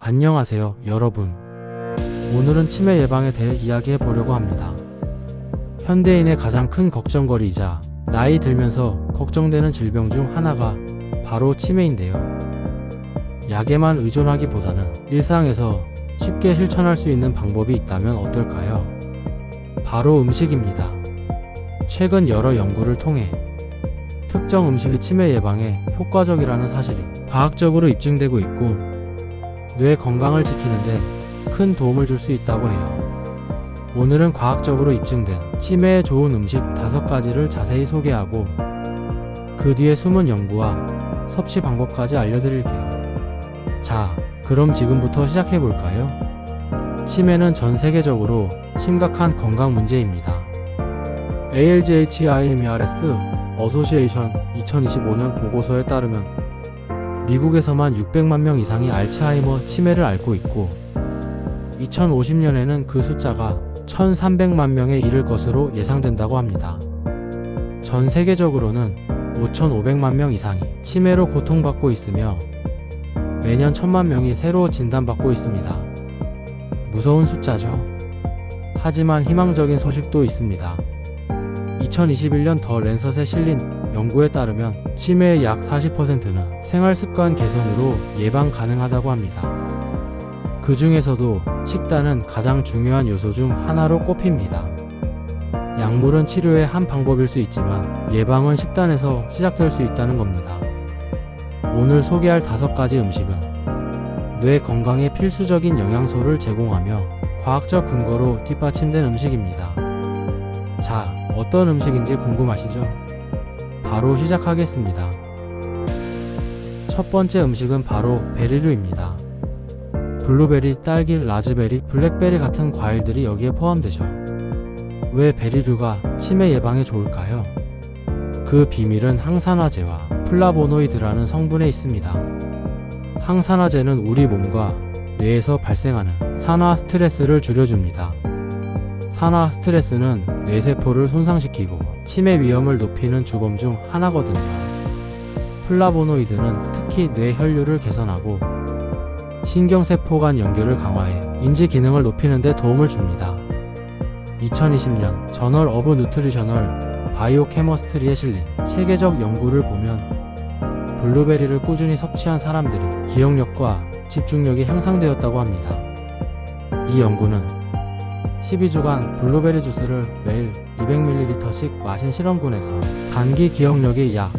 안녕하세요, 여러분. 오늘은 치매 예방에 대해 이야기해 보려고 합니다. 현대인의 가장 큰 걱정거리이자 나이 들면서 걱정되는 질병 중 하나가 바로 치매인데요. 약에만 의존하기보다는 일상에서 쉽게 실천할 수 있는 방법이 있다면 어떨까요? 바로 음식입니다. 최근 여러 연구를 통해 특정 음식이 치매 예방에 효과적이라는 사실이 과학적으로 입증되고 있고 뇌 건강을 지키는데 큰 도움을 줄 수 있다고 해요. 오늘은 과학적으로 입증된 치매에 좋은 음식 5가지를 자세히 소개하고 그 뒤에 숨은 연구와 섭취 방법까지 알려드릴게요. 자, 그럼 지금부터 시작해볼까요? 치매는 전 세계적으로 심각한 건강 문제입니다. ALGHIMERS 어소시에이션 2025년 보고서에 따르면 미국에서만 600만 명 이상이 알츠하이머 치매를 앓고 있고 2050년에는 그 숫자가 1300만 명에 이를 것으로 예상된다고 합니다. 전 세계적으로는 5500만 명 이상이 치매로 고통받고 있으며 매년 1000만 명이 새로 진단받고 있습니다. 무서운 숫자죠. 하지만 희망적인 소식도 있습니다. 2021년 더 랜서스에 실린 연구에 따르면 치매의 약 40%는 생활습관 개선으로 예방 가능하다고 합니다. 그 중에서도 식단은 가장 중요한 요소 중 하나로 꼽힙니다. 약물은 치료의 한 방법일 수 있지만 예방은 식단에서 시작될 수 있다는 겁니다. 오늘 소개할 5가지 음식은 뇌 건강에 필수적인 영양소를 제공하며 과학적 근거로 뒷받침된 음식입니다. 자, 어떤 음식인지 궁금하시죠? 바로 시작하겠습니다. 첫 번째 음식은 바로 베리류입니다. 블루베리, 딸기, 라즈베리, 블랙베리 같은 과일들이 여기에 포함되죠. 왜 베리류가 치매 예방에 좋을까요? 그 비밀은 항산화제와 플라보노이드라는 성분에 있습니다. 항산화제는 우리 몸과 뇌에서 발생하는 산화 스트레스를 줄여줍니다. 산화 스트레스는 뇌세포를 손상시키고 치매 위험을 높이는 주범 중 하나거든요. 플라보노이드는 특히 뇌 혈류를 개선하고 신경세포 간 연결을 강화해 인지 기능을 높이는 데 도움을 줍니다. 2020년 저널 오브 뉴트리셔널 바이오케머스트리에 실린 체계적 연구를 보면 블루베리를 꾸준히 섭취한 사람들이 기억력과 집중력이 향상되었다고 합니다. 이 연구는 12주간 블루베리 주스를 매일 200ml씩 마신 실험군에서 단기 기억력이 약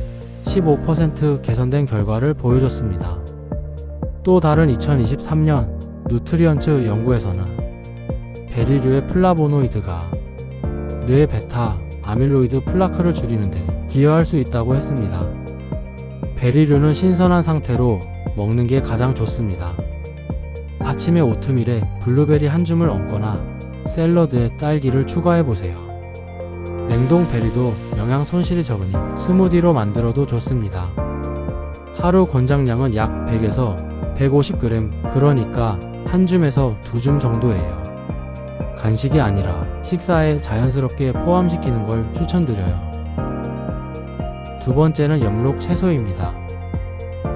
15% 개선된 결과를 보여줬습니다. 또 다른 2023년 누트리언츠 연구에서는 베리류의 플라보노이드가 뇌 베타 아밀로이드 플라크를 줄이는데 기여할 수 있다고 했습니다. 베리류는 신선한 상태로 먹는 게 가장 좋습니다. 아침에 오트밀에 블루베리 한 줌을 얹거나 샐러드에 딸기를 추가해보세요. 냉동 베리도 영양 손실이 적으니 스무디로 만들어도 좋습니다. 하루 권장량은 약 100에서 150g, 그러니까 한 줌에서 2줌 정도예요. 간식이 아니라 식사에 자연스럽게 포함시키는 걸 추천드려요. 두 번째는 엽록 채소입니다.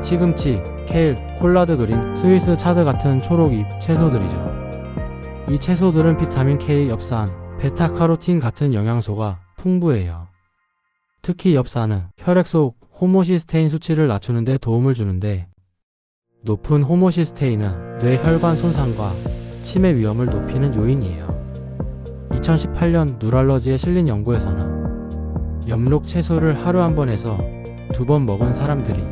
시금치, 케일, 콜라드 그린, 스위스 차드 같은 초록잎 채소들이죠. 이 채소들은 비타민 K, 엽산, 베타카로틴 같은 영양소가 풍부해요. 특히 엽산은 혈액 속 호모시스테인 수치를 낮추는 데 도움을 주는데 높은 호모시스테인은 뇌 혈관 손상과 치매 위험을 높이는 요인이에요. 2018년 누랄러지에 실린 연구에서는 엽록 채소를 하루 한 번 해서 2번 먹은 사람들이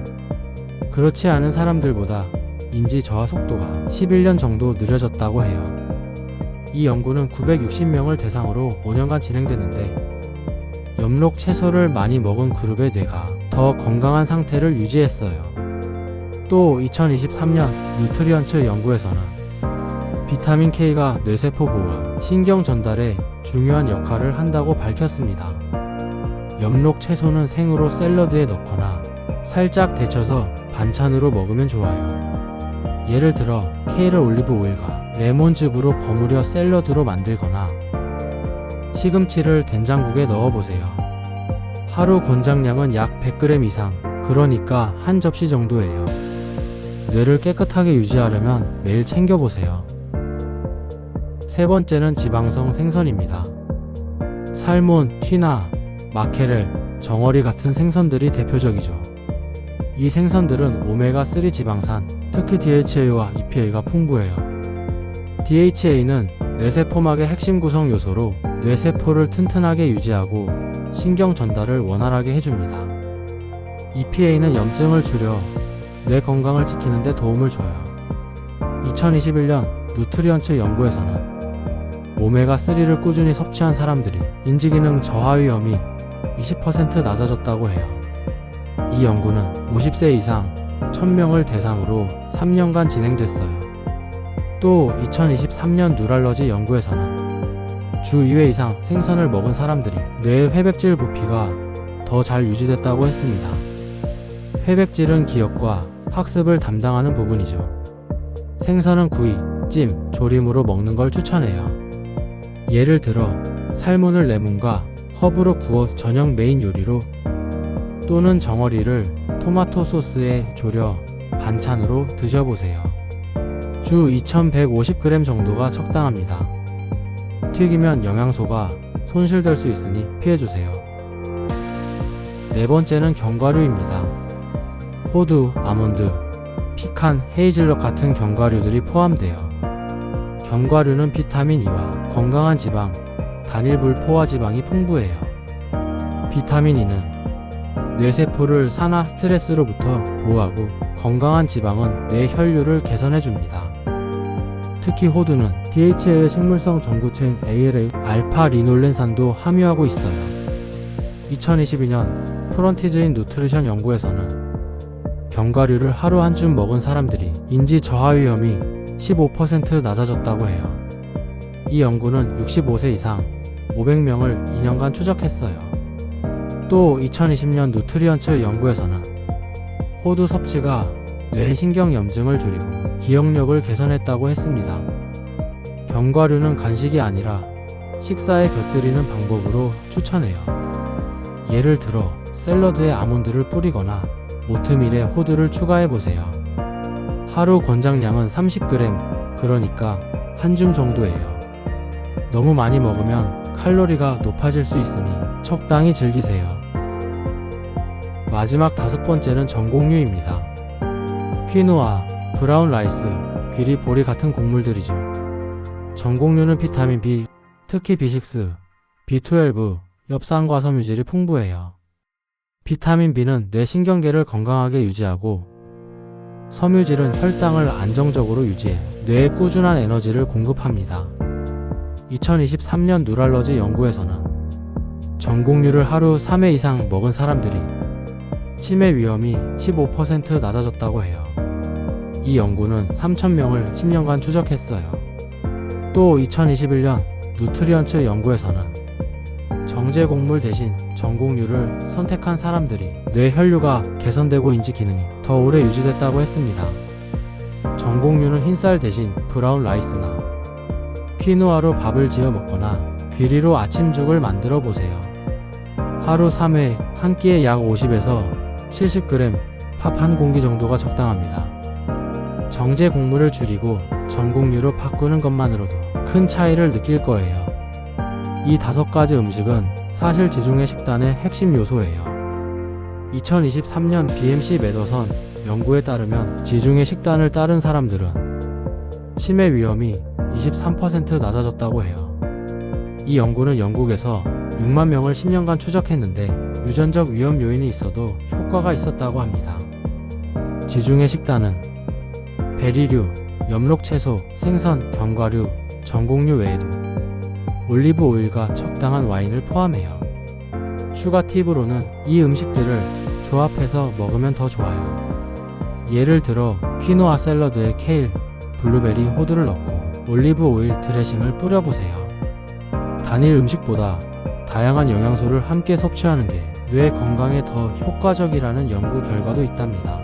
그렇지 않은 사람들보다 인지 저하 속도가 11년 정도 느려졌다고 해요. 이 연구는 960명을 대상으로 5년간 진행됐는데 엽록 채소를 많이 먹은 그룹의 뇌가 더 건강한 상태를 유지했어요. 또 2023년 뉴트리언츠 연구에서는 비타민 K가 뇌세포 보호와 신경 전달에 중요한 역할을 한다고 밝혔습니다. 엽록 채소는 생으로 샐러드에 넣거나 살짝 데쳐서 반찬으로 먹으면 좋아요. 예를 들어 케일을 올리브 오일과 레몬즙으로 버무려 샐러드로 만들거나 시금치를 된장국에 넣어보세요. 하루 권장량은 약 100g 이상, 그러니까 한 접시 정도예요. 뇌를 깨끗하게 유지하려면 매일 챙겨보세요. 세 번째는 지방성 생선입니다. 살몬, 튀나, 마케렐, 정어리 같은 생선들이 대표적이죠. 이 생선들은 오메가3 지방산, 특히 DHA와 EPA가 풍부해요. DHA는 뇌세포막의 핵심 구성 요소로 뇌세포를 튼튼하게 유지하고 신경 전달을 원활하게 해줍니다. EPA는 염증을 줄여 뇌 건강을 지키는 데 도움을 줘요. 2021년 누트리언츠 연구에서는 오메가3를 꾸준히 섭취한 사람들이 인지기능 저하 위험이 20% 낮아졌다고 해요. 이 연구는 50세 이상 1000명을 대상으로 3년간 진행됐어요. 또 2023년 뉴랄러지 연구에서는 주 2회 이상 생선을 먹은 사람들이 뇌의 회백질 부피가 더 잘 유지됐다고 했습니다. 회백질은 기억과 학습을 담당하는 부분이죠. 생선은 구이, 찜, 조림으로 먹는 걸 추천해요. 예를 들어 살몬을 레몬과 허브로 구워 저녁 메인 요리로, 또는 정어리를 토마토 소스에 졸여 반찬으로 드셔보세요. 주 2150g 정도가 적당합니다. 튀기면 영양소가 손실될 수 있으니 피해주세요. 네 번째는 견과류입니다. 호두, 아몬드, 피칸, 헤이즐넛 같은 견과류들이 포함돼요. 견과류는 비타민 E와 건강한 지방, 단일 불포화 지방이 풍부해요. 비타민 E는 뇌세포를 산화 스트레스로부터 보호하고, 건강한 지방은 뇌 혈류를 개선해줍니다. 특히 호두는 DHA의 식물성 전구체인 ALA, 알파 리놀렌산도 함유하고 있어요. 2022년 프런티즈인 누트리션 연구에서는 견과류를 하루 한 줌 먹은 사람들이 인지 저하 위험이 15% 낮아졌다고 해요. 이 연구는 65세 이상 500명을 2년간 추적했어요. 또 2020년 누트리언츠 연구에서는 호두 섭취가 뇌신경염증을 줄이고 기억력을 개선했다고 했습니다. 견과류는 간식이 아니라 식사에 곁들이는 방법으로 추천해요. 예를 들어 샐러드에 아몬드를 뿌리거나 오트밀에 호두를 추가해보세요. 하루 권장량은 30g, 그러니까 한 줌 정도예요. 너무 많이 먹으면 칼로리가 높아질 수 있으니 적당히 즐기세요. 마지막 다섯 번째는 전곡류입니다. 퀴노아, 브라운 라이스, 귀리, 보리 같은 곡물들이죠. 전곡류는 비타민 B, 특히 B6, B12, 엽산과 섬유질이 풍부해요. 비타민 B는 뇌 신경계를 건강하게 유지하고, 섬유질은 혈당을 안정적으로 유지해 뇌에 꾸준한 에너지를 공급합니다. 2023년 누랄러지 연구에서는 전곡류를 하루 3회 이상 먹은 사람들이 치매 위험이 15% 낮아졌다고 해요. 이 연구는 3000명을 10년간 추적했어요. 또 2021년 누트리언츠 연구에서는 정제 곡물 대신 전곡류를 선택한 사람들이 뇌 혈류가 개선되고 인지 기능이 더 오래 유지됐다고 했습니다. 전곡류는 흰쌀 대신 브라운 라이스나 퀴노아로 밥을 지어 먹거나 귀리로 아침죽을 만들어 보세요. 하루 3회, 한 끼에 약 50에서 70g, 밥 한 공기 정도가 적당합니다. 정제 곡물을 줄이고 전곡류로 바꾸는 것만으로도 큰 차이를 느낄 거예요. 이 5가지 음식은 사실 지중해 식단의 핵심 요소예요. 2023년 BMC 매더선 연구에 따르면 지중해 식단을 따른 사람들은 치매 위험이 23% 낮아졌다고 해요. 이 연구는 영국에서 6만 명을 10년간 추적했는데 유전적 위험 요인이 있어도 효과가 있었다고 합니다. 지중해 식단은 베리류, 엽록채소, 생선, 견과류, 전곡류 외에도 올리브 오일과 적당한 와인을 포함해요. 추가 팁으로는 이 음식들을 조합해서 먹으면 더 좋아요. 예를 들어 퀴노아 샐러드에 케일, 블루베리, 호두를 넣고 올리브 오일 드레싱을 뿌려보세요. 단일 음식보다 다양한 영양소를 함께 섭취하는 게 뇌 건강에 더 효과적이라는 연구 결과도 있답니다.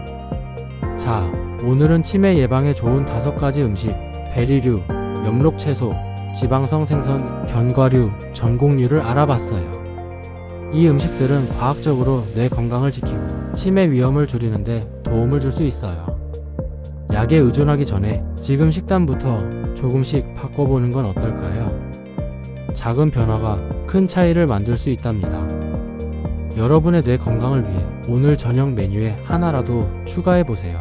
자, 오늘은 치매 예방에 좋은 5가지 음식, 베리류, 엽록채소, 지방성 생선, 견과류, 전곡류를 알아봤어요. 이 음식들은 과학적으로 뇌 건강을 지키고 치매 위험을 줄이는 데 도움을 줄 수 있어요. 약에 의존하기 전에 지금 식단부터 조금씩 바꿔보는 건 어떨까요? 작은 변화가 큰 차이를 만들 수 있답니다. 여러분의 뇌 건강을 위해 오늘 저녁 메뉴에 하나라도 추가해보세요.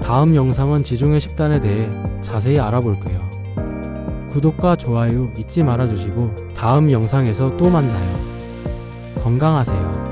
다음 영상은 지중해 식단에 대해 자세히 알아볼게요. 구독과 좋아요 잊지 말아주시고 다음 영상에서 또 만나요. 건강하세요.